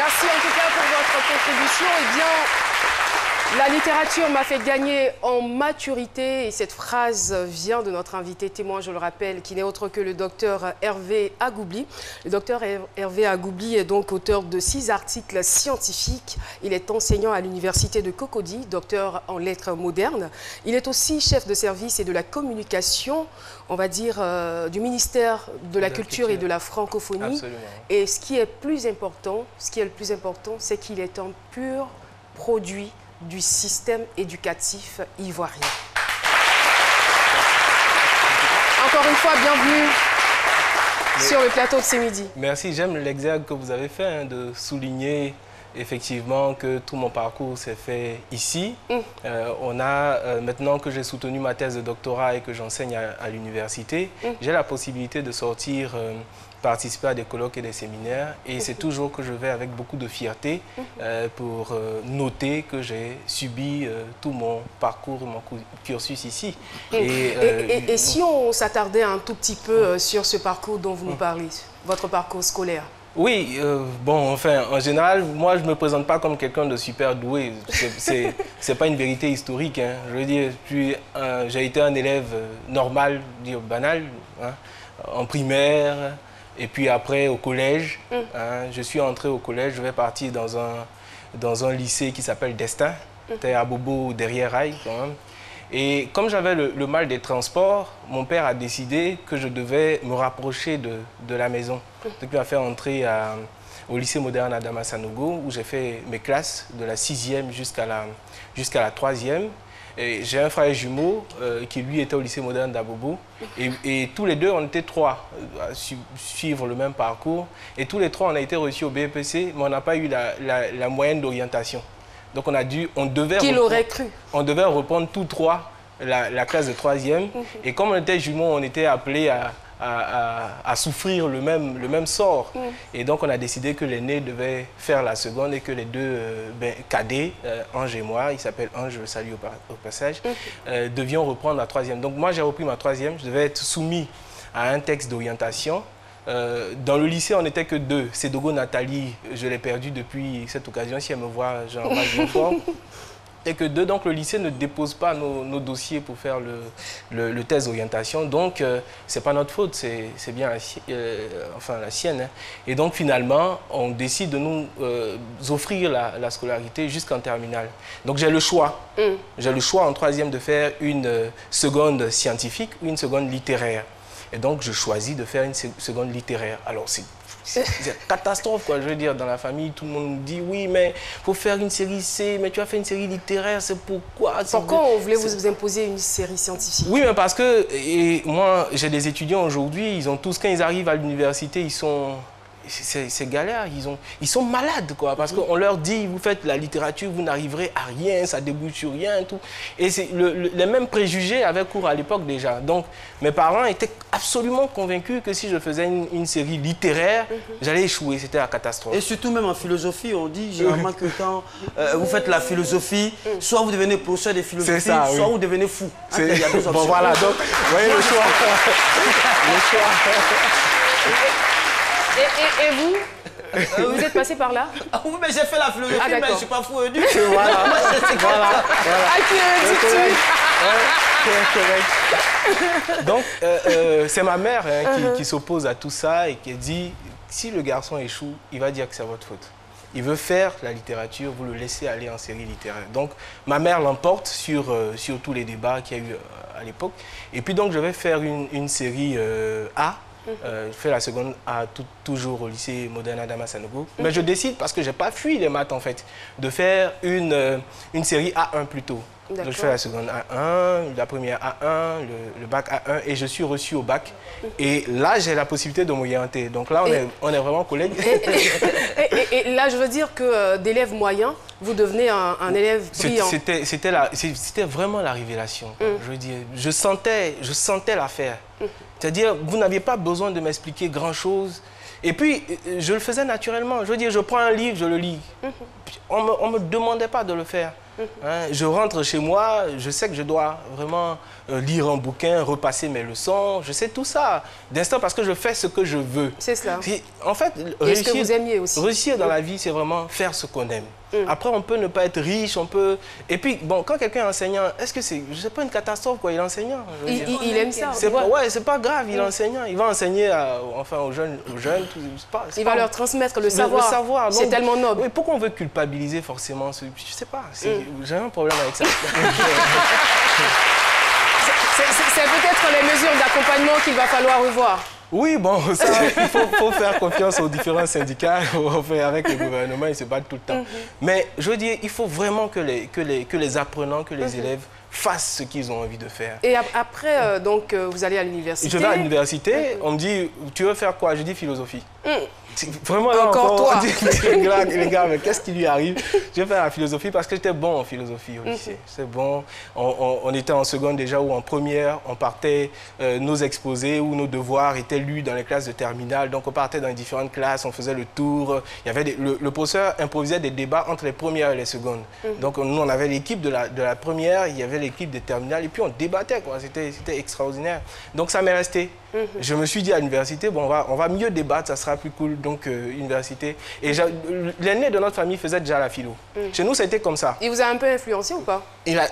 Merci en tout cas pour votre contribution. Eh bien, la littérature m'a fait gagner en maturité et cette phrase vient de notre invité témoin, je le rappelle, qui n'est autre que le docteur Hervé Agoubli. Le docteur Hervé Agoubli est donc auteur de 6 articles scientifiques. Il est enseignant à l'université de Cocody, docteur en lettres modernes. Il est aussi chef de service et de la communication, on va dire, du ministère de la Culture et de la Francophonie. Absolument. Et ce qui est le plus important, c'est qu'il est un pur produit du système éducatif ivoirien. Encore une fois, bienvenue sur le plateau de ce midi. Merci, j'aime l'exergue que vous avez fait de souligner effectivement que tout mon parcours s'est fait ici. Maintenant que j'ai soutenu ma thèse de doctorat et que j'enseigne à l'université, j'ai la possibilité de sortir participer à des colloques et des séminaires et c'est toujours que je vais avec beaucoup de fierté pour noter que j'ai subi tout mon parcours, mon cursus ici. Et si on s'attardait un tout petit peu sur ce parcours dont vous nous parlez, votre parcours scolaire? Oui, bon, enfin, en général, moi, je ne me présente pas comme quelqu'un de super doué. C'est pas une vérité historique. Hein. Je veux dire, j'ai été un élève normal, banal, hein, en primaire. Et puis après, au collège, hein, je suis entré au collège, je vais partir dans un lycée qui s'appelle Destin. C'était à Bobo, derrière Rail, quand même. Et comme j'avais le mal des transports, mon père a décidé que je devais me rapprocher de la maison. Donc il m'a fait entrer au lycée moderne Adama Sanogo, où j'ai fait mes classes de la 6e jusqu'à la 3e. J'ai un frère jumeau qui, lui, était au lycée moderne d'Abobo. Et tous les deux, on était 3 à suivre le même parcours. Et tous les 3, on a été reçus au BEPC, mais on n'a pas eu la moyenne d'orientation. Donc, on devait reprendre tous 3 la classe de 3e. Et comme on était jumeaux, on était appelés à souffrir le même sort. Et donc, on a décidé que l'aîné devait faire la seconde et que les deux cadets, Ange et moi, il s'appelle Ange, je le salue au passage, devions reprendre la 3e. Donc, moi, j'ai repris ma 3e. Je devais être soumis à un texte d'orientation. Dans le lycée, on n'était que 2. Sédogo Nathalie, je l'ai perdue depuis cette occasion. Si elle me voit, j'embrasse bien fort. Et que 2, donc le lycée ne dépose pas nos dossiers pour faire le test d'orientation. Donc, c'est pas notre faute, c'est bien la sienne. Hein. Et donc, finalement, on décide de nous offrir la scolarité jusqu'en terminale. Donc, j'ai le choix. J'ai le choix en 3e de faire une seconde scientifique ou une seconde littéraire. Et donc, je choisis de faire une seconde littéraire. Alors, c'est catastrophe, quoi. Je veux dire, dans la famille, tout le monde me dit oui, mais il faut faire une série C, mais tu as fait une série littéraire, c'est pourquoi? Pourquoi on voulait vous imposer une série scientifique? Oui, mais parce que moi, j'ai des étudiants aujourd'hui, ils ont tous, quand ils arrivent à l'université, c'est galère, ils sont malades, quoi, parce qu'on leur dit, vous faites la littérature, vous n'arriverez à rien, ça débouche sur rien, tout. Et les mêmes préjugés avaient cours à l'époque déjà. Donc, mes parents étaient absolument convaincus que si je faisais une série littéraire, j'allais échouer, c'était la catastrophe. Et surtout même en philosophie, on dit généralement que quand vous faites la philosophie, soit vous devenez professeur de philosophie, ça, soit vous devenez fou. Il y a 2 options. Bon, voilà, donc, vous voyez le choix. Et vous, vous êtes passé par là? Oui, mais j'ai fait la philosophie, mais je ne suis pas fou du tout. Voilà. Donc, c'est ma mère qui s'oppose à tout ça et qui dit, si le garçon échoue, il va dire que c'est votre faute. Il veut faire la littérature, vous le laissez aller en série littéraire. Donc, ma mère l'emporte sur tous les débats qu'il y a eu à l'époque. Et puis, donc, je vais faire une série A. Je fais la seconde A toujours au lycée moderne Adama Sanogo. Mais je décide, parce que je n'ai pas fui les maths en fait, de faire une série A1 plutôt. Donc je fais la seconde A1, la première A1, le bac A1 et je suis reçu au bac. Et là, j'ai la possibilité de m'orienter. Donc là, on est vraiment collègues. Et là, je veux dire que d'élève moyen, vous devenez un élève brillant. C'était vraiment la révélation. Je veux dire, je sentais l'affaire. C'est-à-dire, vous n'aviez pas besoin de m'expliquer grand-chose. Et puis, je le faisais naturellement. Je veux dire, je prends un livre, je le lis. On ne me demandait pas de le faire. Hein, je rentre chez moi, je sais que je dois vraiment lire un bouquin, repasser mes leçons. Je sais tout ça d'instant parce que je fais ce que je veux. C'est cela. Puis, en fait, Et ce que vous aimiez aussi. Réussir dans la vie, c'est vraiment faire ce qu'on aime. Après, on peut ne pas être riche, on peut... Et puis, bon, quand quelqu'un est enseignant, est-ce que c'est... Je sais pas une catastrophe, quoi, il est enseignant. Il aime ça. Ouais, c'est pas grave, il est enseignant. Il va enseigner enfin, aux jeunes il va leur transmettre le savoir. C'est tellement noble. Oui, pourquoi on veut culpabiliser forcément ce... Je sais pas, j'ai un problème avec ça. C'est peut-être les mesures d'accompagnement qu'il va falloir revoir. Oui, bon, ça, il faut faire confiance aux différents syndicats, avec le gouvernement, ils se battent tout le temps. Mais je veux dire, il faut vraiment que les apprenants, que les élèves fassent ce qu'ils ont envie de faire. Et après, donc, vous allez à l'université. Je vais à l'université, on me dit, tu veux faire quoi? Je dis philosophie. Vraiment, là, encore toi. On dit, les gars, mais qu'est-ce qui lui arrive? Je vais faire la philosophie parce que j'étais bon en philosophie au lycée. C'est bon. On était en seconde déjà ou en première. On partait, nos exposés ou nos devoirs étaient lus dans les classes de terminale. Donc, on partait dans les différentes classes, on faisait le tour. Il y avait le professeur improvisait des débats entre les premières et les secondes. Donc, nous, on avait l'équipe de la première, il y avait l'équipe de terminale et puis on débattait, quoi. C'était extraordinaire. Donc, ça m'est resté. Je me suis dit à l'université, bon, on va mieux débattre, ça sera plus cool, donc université. Et l'aîné de notre famille faisait déjà la philo. Chez nous, c'était comme ça. Il vous a un peu influencé ou pas?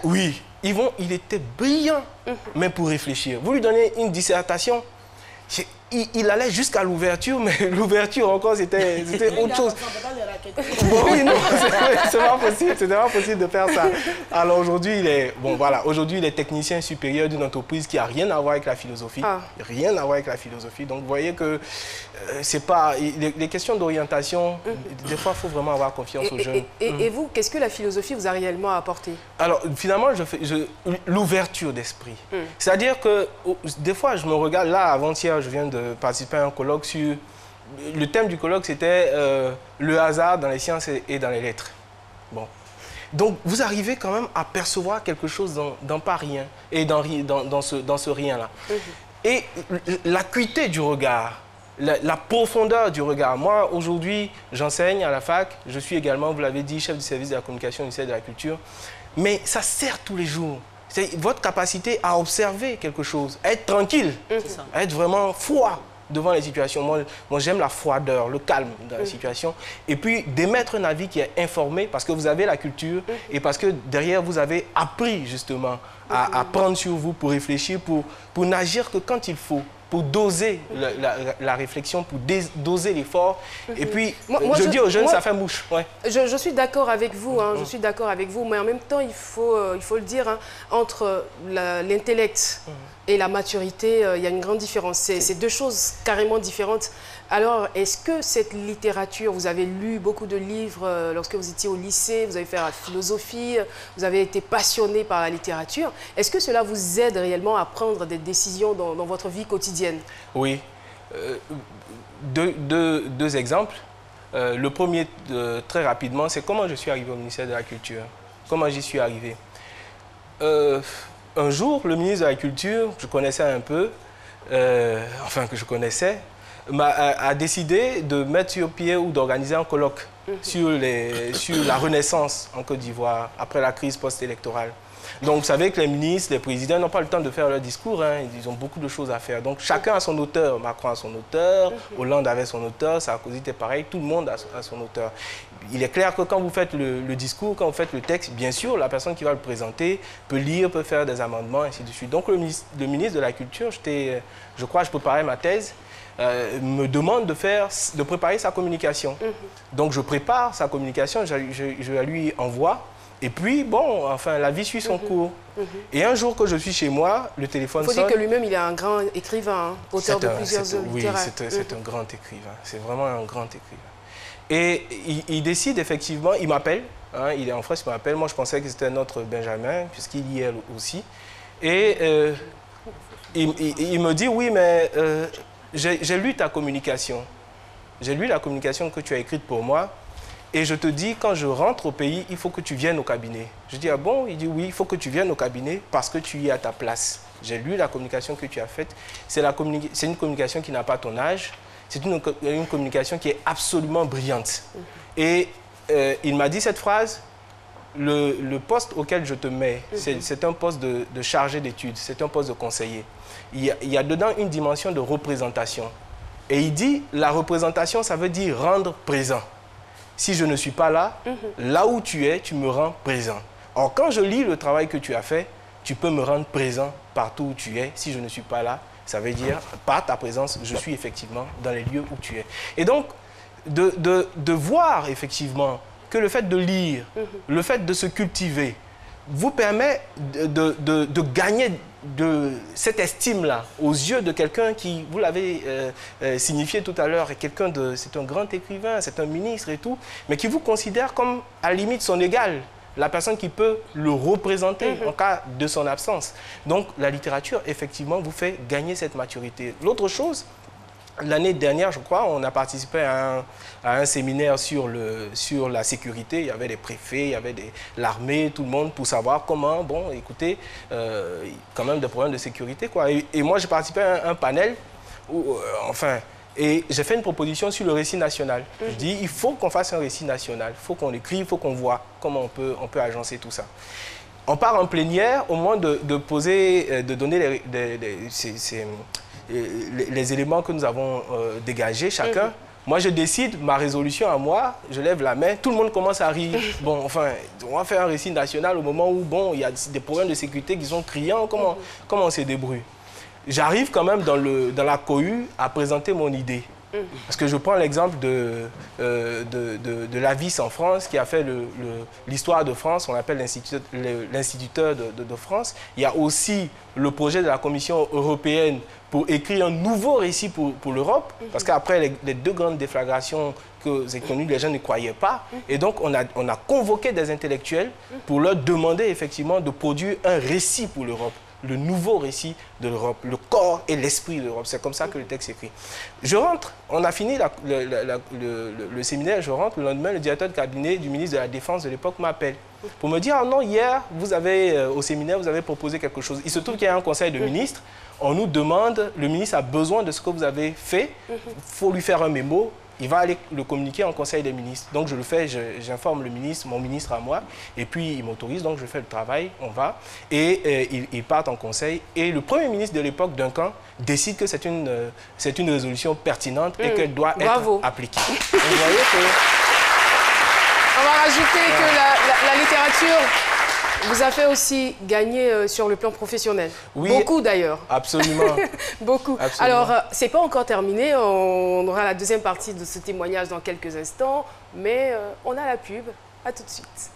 Oui, il était brillant, mais pour réfléchir. Vous lui donnez une dissertation, il allait jusqu'à l'ouverture, mais l'ouverture encore, c'était autre chose. Bon, oui, non, c'était pas possible de faire ça. Alors aujourd'hui, il est technicien supérieur d'une entreprise qui n'a rien à voir avec la philosophie. Rien à voir avec la philosophie. Donc vous voyez que c'est pas... Les questions d'orientation, des fois, il faut vraiment avoir confiance aux jeunes. Et vous, qu'est-ce que la philosophie vous a réellement apporté? Alors, finalement, l'ouverture d'esprit. C'est-à-dire que des fois, je me regarde, là, avant-hier, je viens de participer à un colloque sur... Le thème du colloque, c'était le hasard dans les sciences et dans les lettres. Bon. Donc, vous arrivez quand même à percevoir quelque chose dans pas rien et dans ce rien-là. Et l'acuité du regard, la profondeur du regard. Moi, aujourd'hui, j'enseigne à la fac. Je suis également, vous l'avez dit, chef du service de la communication du ministère de la Culture. Mais ça sert tous les jours. C'est votre capacité à observer quelque chose, à être tranquille, à être vraiment froid devant les situations. Moi j'aime la froideur, le calme dans la situation. Et puis d'émettre un avis qui est informé parce que vous avez la culture et parce que derrière vous avez appris justement à prendre sur vous pour réfléchir, pour n'agir que quand il faut, pour doser la réflexion, pour doser l'effort. Et puis, je dis aux jeunes, ça fait mouche. Ouais. Je suis d'accord avec vous, je suis d'accord avec vous, mais en même temps, il faut le dire, entre l'intellect et la maturité, il y a une grande différence. C'est deux choses carrément différentes. Alors, est-ce que cette littérature, vous avez lu beaucoup de livres lorsque vous étiez au lycée, vous avez fait la philosophie, vous avez été passionné par la littérature, est-ce que cela vous aide réellement à prendre des décisions dans votre vie quotidienne? Oui. Deux exemples. Le premier, très rapidement, c'est comment je suis arrivé au ministère de la Culture. Comment j'y suis arrivé. Un jour, le ministre de la Culture, je connaissais un peu, enfin que je connaissais, a décidé de mettre sur pied ou d'organiser un colloque sur la Renaissance en Côte d'Ivoire après la crise post-électorale. Donc vous savez que les ministres, les présidents n'ont pas le temps de faire leur discours, ils ont beaucoup de choses à faire. Donc chacun a son auteur, Macron a son auteur, Hollande avait son auteur, Sarkozy était pareil, tout le monde a son auteur. Il est clair que quand vous faites le discours, quand vous faites le texte, bien sûr, la personne qui va le présenter peut lire, peut faire des amendements, ainsi de suite. Donc le ministre de la Culture, je crois que je préparais ma thèse, me demande de préparer sa communication. Donc je prépare sa communication, je la lui envoie. Et puis, bon, enfin, la vie suit son cours. Et un jour que je suis chez moi, le téléphone sonne. Il faut dire que lui-même, il est un grand écrivain, auteur de plusieurs œuvres littéraires. Oui, c'est un grand écrivain. C'est vraiment un grand écrivain. Et il décide, effectivement, il m'appelle. Il est en France, il m'appelle. Moi, je pensais que c'était notre Benjamin, puisqu'il y est aussi. Et il me dit, oui, mais j'ai lu ta communication. J'ai lu la communication que tu as écrite pour moi. Et je te dis, quand je rentre au pays, il faut que tu viennes au cabinet. Je dis, ah bon? Il dit, oui, il faut que tu viennes au cabinet parce que tu y es à ta place. J'ai lu la communication que tu as faite. C'est une communication qui n'a pas ton âge. C'est une communication qui est absolument brillante. Et il m'a dit cette phrase, le poste auquel je te mets, c'est un poste de chargé d'études, c'est un poste de conseiller. Il y a dedans une dimension de représentation. Et il dit, la représentation, ça veut dire rendre présent. Si je ne suis pas là, là où tu es, tu me rends présent. Or, quand je lis le travail que tu as fait, tu peux me rendre présent partout où tu es. Si je ne suis pas là, ça veut dire, par ta présence, je suis effectivement dans les lieux où tu es. Et donc, de voir effectivement que le fait de lire, le fait de se cultiver, vous permet de gagner de cette estime-là aux yeux de quelqu'un qui, vous l'avez signifié tout à l'heure, c'est un grand écrivain, c'est un ministre et tout, mais qui vous considère comme, à la limite, son égal, la personne qui peut le représenter en cas de son absence. Donc, la littérature, effectivement, vous fait gagner cette maturité. L'autre chose, l'année dernière, je crois, on a participé à un séminaire sur la sécurité. Il y avait des préfets, il y avait l'armée, tout le monde, pour savoir comment, bon, écoutez, quand même des problèmes de sécurité, quoi. Et moi, j'ai participé à un panel, et j'ai fait une proposition sur le récit national. Je dis, il faut qu'on fasse un récit national, il faut qu'on écrive, il faut qu'on voit comment on peut agencer tout ça. On part en plénière, au moment de donner les éléments que nous avons dégagés, chacun. Moi, je décide ma résolution à moi, je lève la main, tout le monde commence à rire. Bon, enfin, on va faire un récit national au moment où, bon, il y a des problèmes de sécurité qui sont criants, comment on se débrouille? J'arrive quand même dans la cohue à présenter mon idée. Parce que je prends l'exemple de Lavis en France, qui a fait l'histoire de France, on l'appelle l'instituteur de France. Il y a aussi le projet de la Commission européenne pour écrire un nouveau récit pour l'Europe, parce qu'après les deux grandes déflagrations que j'ai connues, les gens ne croyaient pas. Et donc, on a convoqué des intellectuels pour leur demander effectivement de produire un récit pour l'Europe. Le nouveau récit de l'Europe, le corps et l'esprit de l'Europe. C'est comme ça que le texte est écrit. Je rentre, on a fini le séminaire, je rentre, le lendemain, le directeur de cabinet du ministre de la Défense de l'époque m'appelle pour me dire, ah non, hier, au séminaire, vous avez proposé quelque chose. Il se trouve qu'il y a un conseil de ministres, on nous demande, le ministre a besoin de ce que vous avez fait, il faut lui faire un mémo. Il va aller le communiquer en conseil des ministres. Donc je le fais, j'informe le ministre, mon ministre à moi, et puis il m'autorise, donc je fais le travail, on va, et ils partent en conseil. Et le premier ministre de l'époque, Duncan, décide que c'est une résolution pertinente et qu'elle doit être appliquée. Donc, vous voyez que... On va rajouter que la littérature vous a fait aussi gagner sur le plan professionnel. Oui, beaucoup d'ailleurs. Absolument. Beaucoup. Absolument. Alors, c'est pas encore terminé. On aura la deuxième partie de ce témoignage dans quelques instants. Mais on a la pub. À tout de suite.